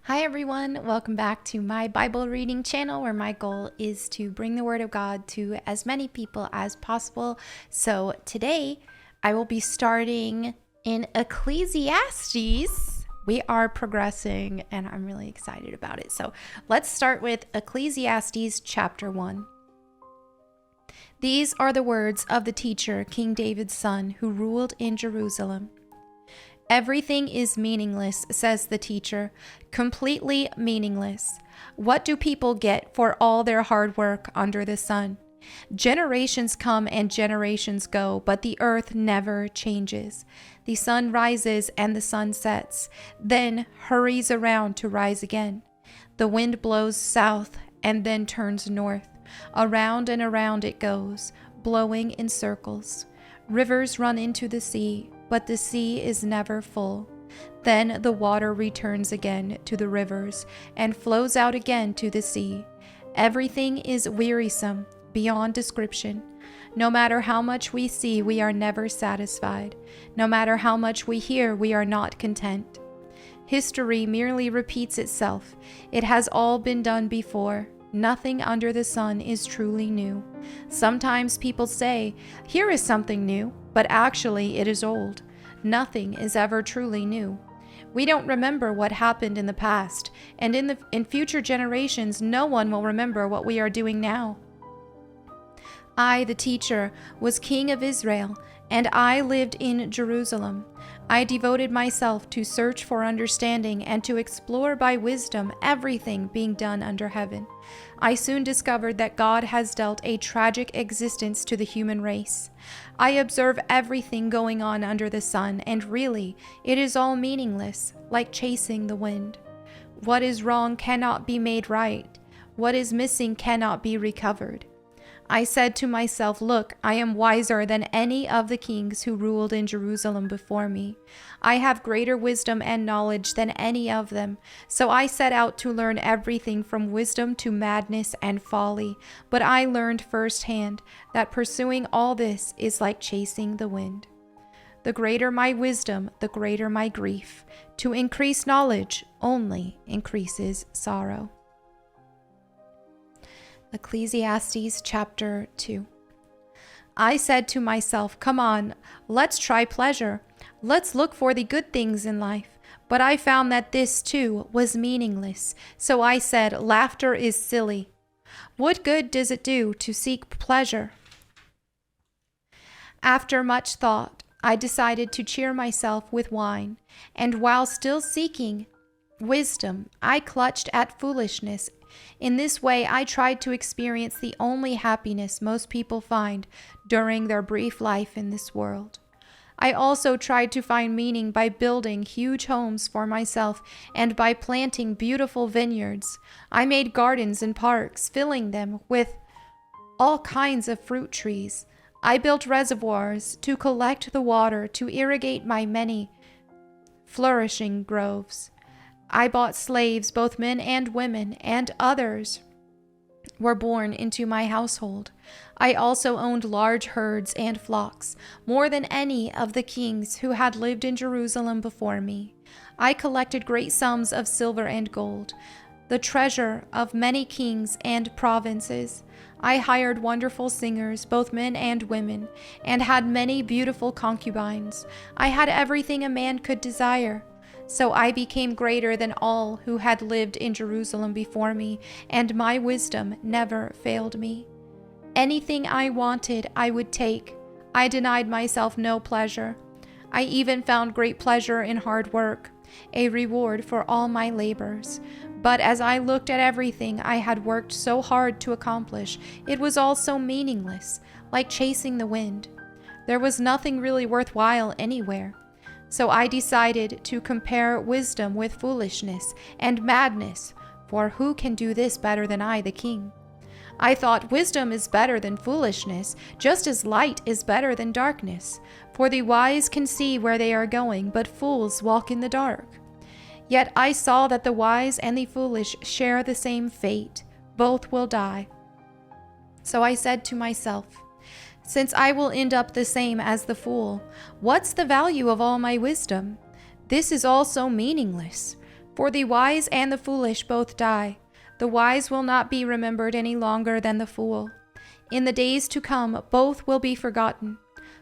Hi everyone, welcome back to my Bible reading channel where my goal is to bring the Word of God to as many people as possible. So today I will be starting in Ecclesiastes. We are progressing and I'm really excited about it. So let's start with Ecclesiastes chapter 1. These are the words of the teacher, King David's son, who ruled in Jerusalem. Everything is meaningless, says the teacher, completely meaningless. What do people get for all their hard work under the sun? Generations come and generations go, but the earth never changes. The sun rises and the sun sets, then hurries around to rise again. The wind blows south and then turns north. Around and around it goes, blowing in circles. Rivers run into the sea, but the sea is never full. Then the water returns again to the rivers and flows out again to the sea. Everything is wearisome beyond description. No matter how much we see, we are never satisfied. No matter how much we hear, we are not content. History merely repeats itself. It has all been done before. Nothing under the sun is truly new. Sometimes people say, "Here is something new," but actually it is old. Nothing is ever truly new. We don't remember what happened in the past, and in future generations, no one will remember what we are doing now. I, the teacher, was king of Israel, and I lived in Jerusalem. I devoted myself to search for understanding and to explore by wisdom everything being done under heaven. I soon discovered that God has dealt a tragic existence to the human race. I observe everything going on under the sun, and really, it is all meaningless, like chasing the wind. What is wrong cannot be made right. What is missing cannot be recovered. I said to myself, "Look, I am wiser than any of the kings who ruled in Jerusalem before me. I have greater wisdom and knowledge than any of them. So I set out to learn everything from wisdom to madness and folly. But I learned firsthand that pursuing all this is like chasing the wind. The greater my wisdom, the greater my grief. To increase knowledge only increases sorrow." Ecclesiastes chapter 2. I said to myself, "Come on, let's try pleasure. Let's look for the good things in life." But I found that this too was meaningless. So I said, "Laughter is silly. What good does it do to seek pleasure?" After much thought, I decided to cheer myself with wine. And while still seeking wisdom, I clutched at foolishness. In this way, I tried to experience the only happiness most people find during their brief life in this world. I also tried to find meaning by building huge homes for myself and by planting beautiful vineyards. I made gardens and parks, filling them with all kinds of fruit trees. I built reservoirs to collect the water to irrigate my many flourishing groves. I bought slaves, both men and women, and others were born into my household. I also owned large herds and flocks, more than any of the kings who had lived in Jerusalem before me. I collected great sums of silver and gold, the treasure of many kings and provinces. I hired wonderful singers, both men and women, and had many beautiful concubines. I had everything a man could desire. So I became greater than all who had lived in Jerusalem before me, and my wisdom never failed me. Anything I wanted, I would take. I denied myself no pleasure. I even found great pleasure in hard work, a reward for all my labors. But as I looked at everything I had worked so hard to accomplish, it was all so meaningless, like chasing the wind. There was nothing really worthwhile anywhere. So I decided to compare wisdom with foolishness and madness, for who can do this better than I, the king? I thought wisdom is better than foolishness, just as light is better than darkness. For the wise can see where they are going, but fools walk in the dark. Yet I saw that the wise and the foolish share the same fate. Both will die. So I said to myself, "Since I will end up the same as the fool, what's the value of all my wisdom? This is all so meaningless. For the wise and the foolish both die. The wise will not be remembered any longer than the fool. In the days to come, both will be forgotten.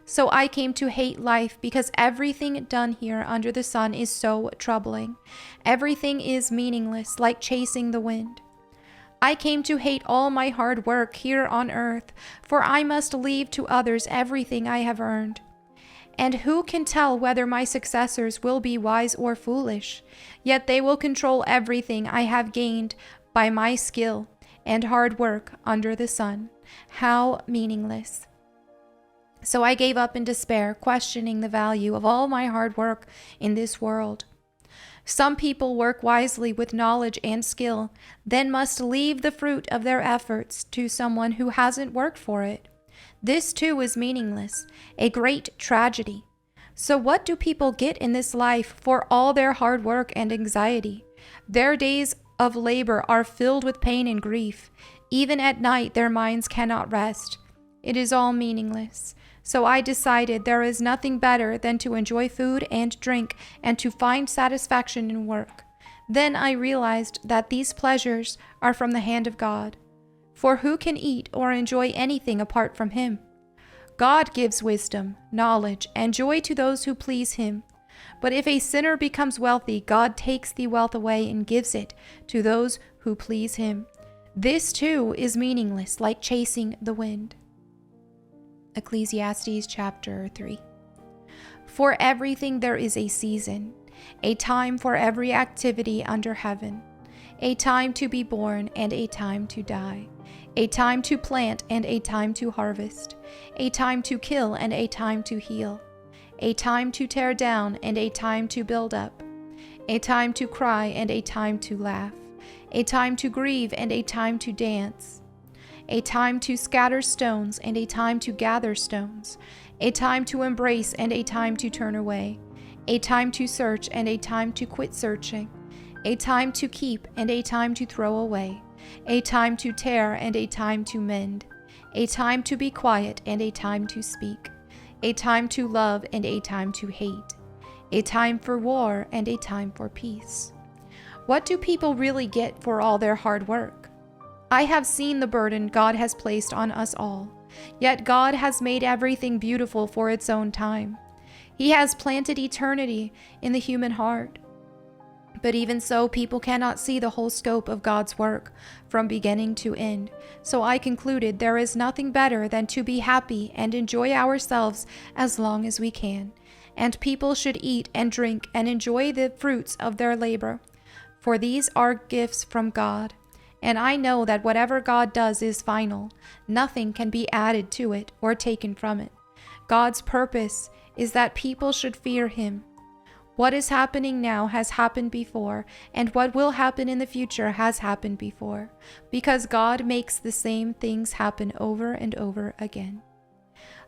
So I came to hate life because everything done here under the sun is so troubling. Everything is meaningless, like chasing the wind. I came to hate all my hard work here on earth, for I must leave to others everything I have earned. And who can tell whether my successors will be wise or foolish? Yet they will control everything I have gained by my skill and hard work under the sun. How meaningless. So I gave up in despair, questioning the value of all my hard work in this world. Some people work wisely with knowledge and skill, then must leave the fruit of their efforts to someone who hasn't worked for it. This too is meaningless, a great tragedy. So what do people get in this life for all their hard work and anxiety? Their days of labor are filled with pain and grief. Even at night their minds cannot rest. It is all meaningless. So I decided there is nothing better than to enjoy food and drink and to find satisfaction in work. Then I realized that these pleasures are from the hand of God. For who can eat or enjoy anything apart from Him? God gives wisdom, knowledge, and joy to those who please Him. But if a sinner becomes wealthy, God takes the wealth away and gives it to those who please Him. This too is meaningless, like chasing the wind. Ecclesiastes chapter 3. For everything there is a season, a time for every activity under heaven, a time to be born and a time to die, a time to plant and a time to harvest, a time to kill and a time to heal, a time to tear down and a time to build up, a time to cry and a time to laugh, a time to grieve and a time to dance, a time to scatter stones and a time to gather stones, a time to embrace and a time to turn away, a time to search and a time to quit searching, a time to keep and a time to throw away, a time to tear and a time to mend, a time to be quiet and a time to speak, a time to love and a time to hate, a time for war and a time for peace. What do people really get for all their hard work? I have seen the burden God has placed on us all, yet God has made everything beautiful for its own time. He has planted eternity in the human heart. But even so, people cannot see the whole scope of God's work from beginning to end. So I concluded there is nothing better than to be happy and enjoy ourselves as long as we can. And people should eat and drink and enjoy the fruits of their labor, for these are gifts from God. And I know that whatever God does is final. Nothing can be added to it or taken from it. God's purpose is that people should fear Him. What is happening now has happened before, and what will happen in the future has happened before, because God makes the same things happen over and over again.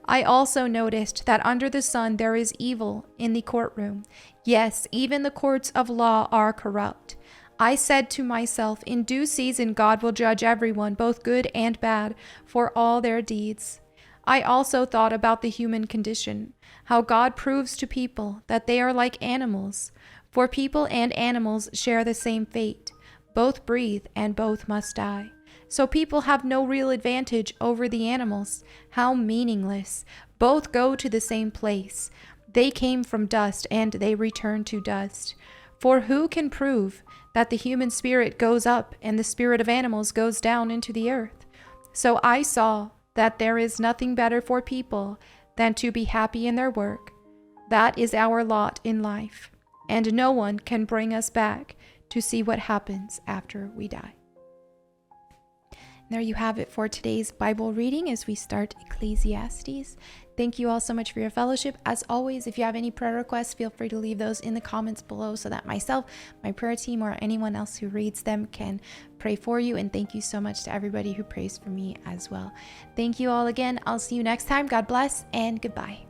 I also noticed that under the sun there is evil in the courtroom. Yes, even the courts of law are corrupt. I said to myself, in due season God will judge everyone, both good and bad, for all their deeds. I also thought about the human condition, how God proves to people that they are like animals, for people and animals share the same fate. Both breathe and both must die. So people have no real advantage over the animals. How meaningless. Both go to the same place. They came from dust and they return to dust. For who can prove that the human spirit goes up and the spirit of animals goes down into the earth? So I saw that there is nothing better for people than to be happy in their work. That is our lot in life, and no one can bring us back to see what happens after we die. There you have it for today's Bible reading as we start Ecclesiastes. Thank you all so much for your fellowship. As always, if you have any prayer requests, feel free to leave those in the comments below so that myself, my prayer team, or anyone else who reads them can pray for you. And thank you so much to everybody who prays for me as well. Thank you all again. I'll see you next time. God bless and goodbye.